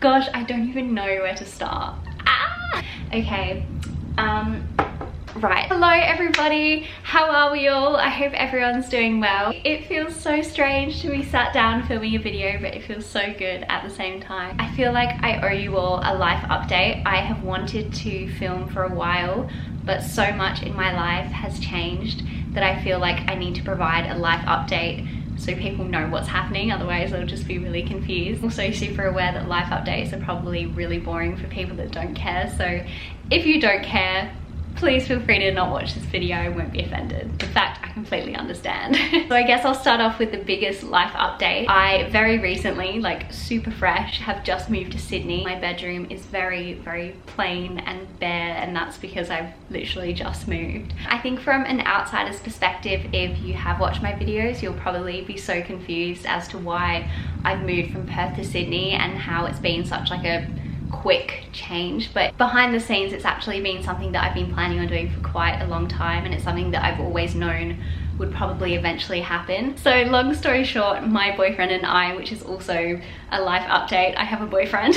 Gosh, I don't even know where to start. Ah! Okay, right. Hello everybody, how are we all? I hope everyone's doing well. It feels so strange to be sat down filming a video, but it feels so good at the same time. I feel like I owe you all a life update. I have wanted to film for a while, but so much in my life has changed that I feel like I need to provide a life update so people know what's happening, otherwise they'll just be really confused. Also super aware that life updates are probably really boring for people that don't care, so if you don't care, please feel free to not watch this video. I won't be offended. In fact, I completely understand. So I guess I'll start off with the biggest life update. I very recently, like super fresh, have just moved to Sydney. My bedroom is very, very plain and bare, and that's because I've literally just moved. I think from an outsider's perspective, if you have watched my videos, you'll probably be so confused as to why I've moved from Perth to Sydney and how it's been such like a quick change, but behind the scenes it's actually been something that I've been planning on doing for quite a long time, and it's something that I've always known would probably eventually happen. So long story short, my boyfriend and I, which is also a life update, I have a boyfriend.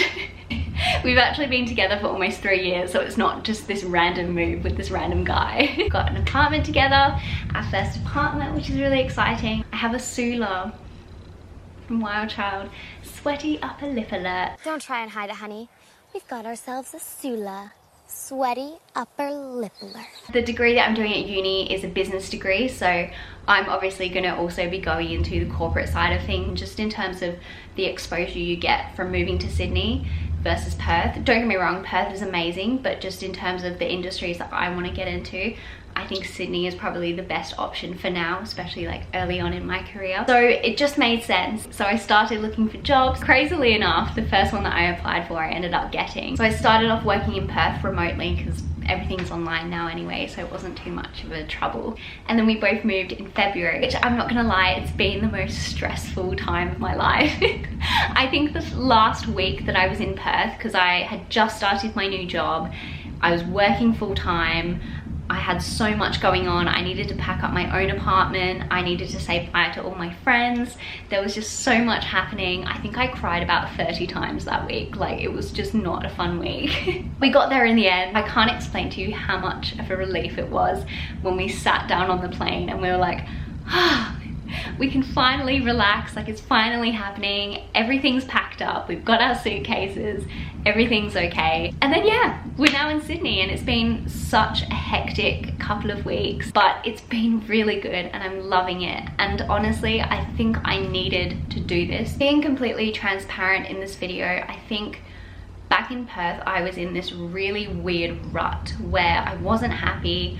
We've actually been together for almost 3 years, so it's not just this random move with this random guy. Got an apartment together, our first apartment, which is really exciting. I have a Sula from Wild Child. Sweaty upper lip alert. Don't try and hide it, honey. We've got ourselves a Sula. Sweaty upper lip alert. The degree that I'm doing at uni is a business degree, so I'm obviously going to also be going into the corporate side of things, just in terms of the exposure you get from moving to Sydney versus Perth. Don't get me wrong, Perth is amazing, but just in terms of the industries that I want to get into, I think Sydney is probably the best option for now, especially like early on in my career. So it just made sense. So I started looking for jobs. Crazily enough, the first one that I applied for, I ended up getting. So I started off working in Perth remotely because everything's online now anyway, so it wasn't too much of a trouble. And then we both moved in February, which I'm not gonna lie, it's been the most stressful time of my life. I think the last week that I was in Perth, because I had just started my new job, I was working full time, I had so much going on. I needed to pack up my own apartment. I needed to say bye to all my friends. There was just so much happening. I think I cried about 30 times that week. Like, it was just not a fun week. We got there in the end. I can't explain to you how much of a relief it was when we sat down on the plane and we were like, ah, we can finally relax, like it's finally happening. Everything's packed up, we've got our suitcases, everything's okay. And then yeah, we're now in Sydney, and it's been such a hectic couple of weeks, but it's been really good and I'm loving it. And honestly, I think I needed to do this. Being completely transparent in this video, I think back in Perth, I was in this really weird rut where I wasn't happy.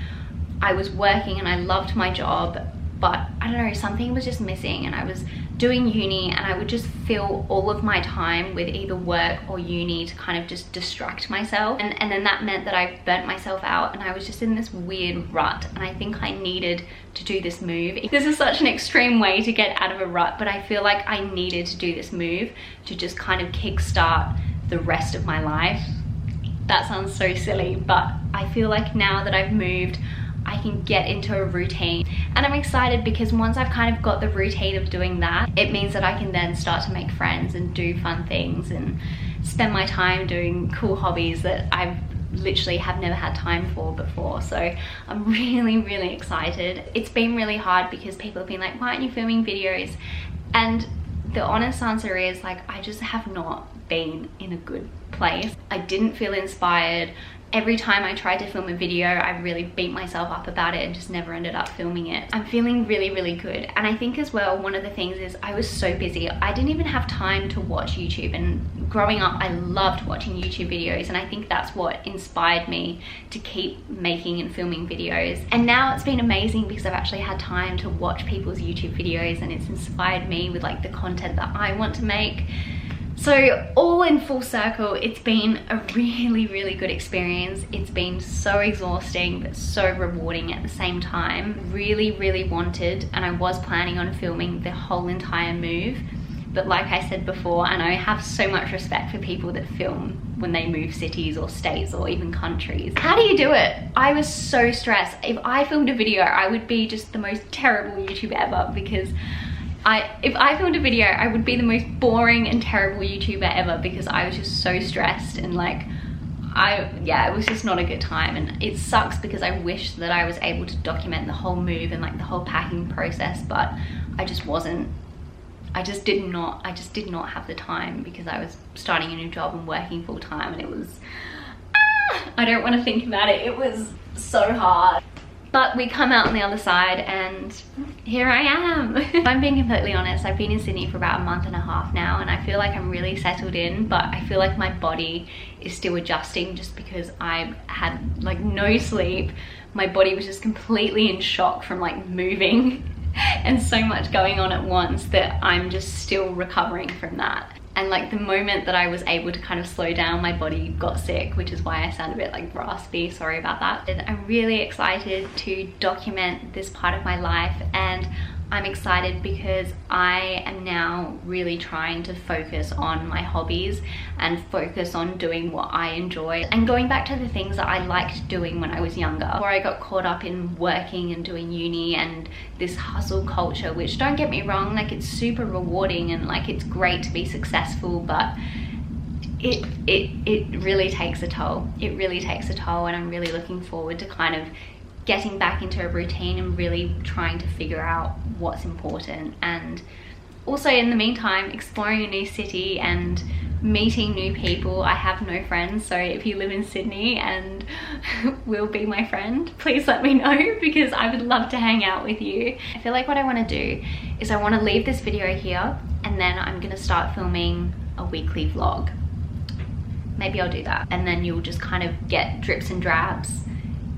I was working and I loved my job, but I don't know, something was just missing, and I was doing uni and I would just fill all of my time with either work or uni to kind of just distract myself. And then that meant that I burnt myself out and I was just in this weird rut, and I think I needed to do this move. This is such an extreme way to get out of a rut, but I feel like I needed to do this move to just kind of kickstart the rest of my life. That sounds so silly, but I feel like now that I've moved, I can get into a routine, and I'm excited because once I've kind of got the routine of doing that, it means that I can then start to make friends and do fun things and spend my time doing cool hobbies that I've literally have never had time for before. So I'm really, really excited. It's been really hard because people have been like, why aren't you filming videos? And the honest answer is, like, I just have not been in a good place. I didn't feel inspired. Every time I tried to film a video, I really beat myself up about it and just never ended up filming it. I'm feeling really, really good. And I think as well, one of the things is I was so busy. I didn't even have time to watch YouTube. And growing up, I loved watching YouTube videos. And I think that's what inspired me to keep making and filming videos. And now it's been amazing because I've actually had time to watch people's YouTube videos, and it's inspired me with like the content that I want to make. So all in full circle, it's been a really, really good experience. It's been so exhausting, but so rewarding at the same time. Really, really wanted, and I was planning on filming the whole entire move. But like I said before, and I have so much respect for people that film when they move cities or states or even countries. How do you do it? I was so stressed. If I filmed a video, I would be just the most terrible YouTuber ever because If I filmed a video, I would be the most boring and terrible YouTuber ever because I was just so stressed and like, it was just not a good time. And it sucks because I wish that I was able to document the whole move and like the whole packing process, but I just wasn't. I just did not have the time because I was starting a new job and working full time, and it was, I don't want to think about it. It was so hard. But we come out on the other side and here I am. If I'm being completely honest, I've been in Sydney for about a month and a half now, and I feel like I'm really settled in, but I feel like my body is still adjusting just because I had like no sleep. My body was just completely in shock from like moving and so much going on at once that I'm just still recovering from that. And like the moment that I was able to kind of slow down, my body got sick, which is why I sound a bit like raspy, sorry about that. And I'm really excited to document this part of my life, and I'm excited because I am now really trying to focus on my hobbies and focus on doing what I enjoy and going back to the things that I liked doing when I was younger. Before I got caught up in working and doing uni and this hustle culture, which don't get me wrong, like it's super rewarding and like it's great to be successful, but it really takes a toll. It really takes a toll, and I'm really looking forward to kind of getting back into a routine and really trying to figure out what's important, and also in the meantime exploring a new city and meeting new people. I have no friends, so if you live in Sydney and will be my friend, please let me know because I would love to hang out with you. I feel like what I want to do is I want to leave this video here, and then I'm going to start filming a weekly vlog. Maybe I'll do that, and then you'll just kind of get drips and drabs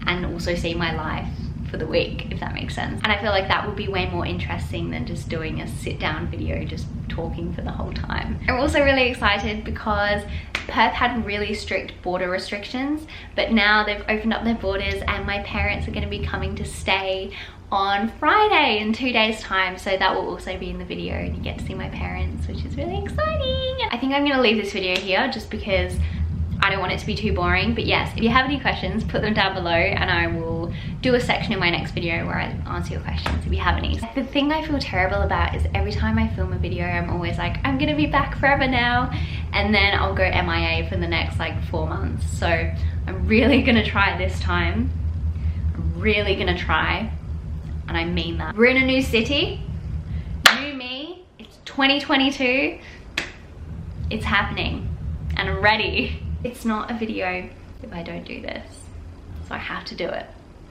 and also see my life for the week, if that makes sense. And I feel like that would be way more interesting than just doing a sit down video just talking for the whole time. I'm also really excited because Perth had really strict border restrictions, but now they've opened up their borders and my parents are going to be coming to stay on Friday in 2 days time, so that will also be in the video and you get to see my parents, which is really exciting. I think I'm going to leave this video here just because I don't want it to be too boring, but yes, if you have any questions, put them down below and I will do a section in my next video where I answer your questions if you have any. The thing I feel terrible about is every time I film a video, I'm always like, I'm gonna be back forever now, and then I'll go MIA for the next like 4 months. So I'm really gonna try this time. I'm really gonna try, and I mean that. We're in a new city, new me, it's 2022, it's happening, and I'm ready. It's not a video if I don't do this, so I have to do it,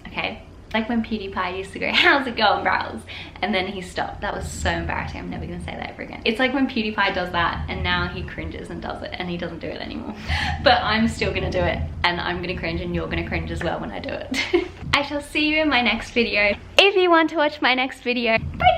okay? Like when PewDiePie used to go, how's it going, bros? And then he stopped. That was so embarrassing. I'm never gonna say that ever again. It's like when PewDiePie does that and now he cringes and does it and he doesn't do it anymore. But I'm still gonna do it, and I'm gonna cringe and you're gonna cringe as well when I do it. I shall see you in my next video. If you want to watch my next video, bye!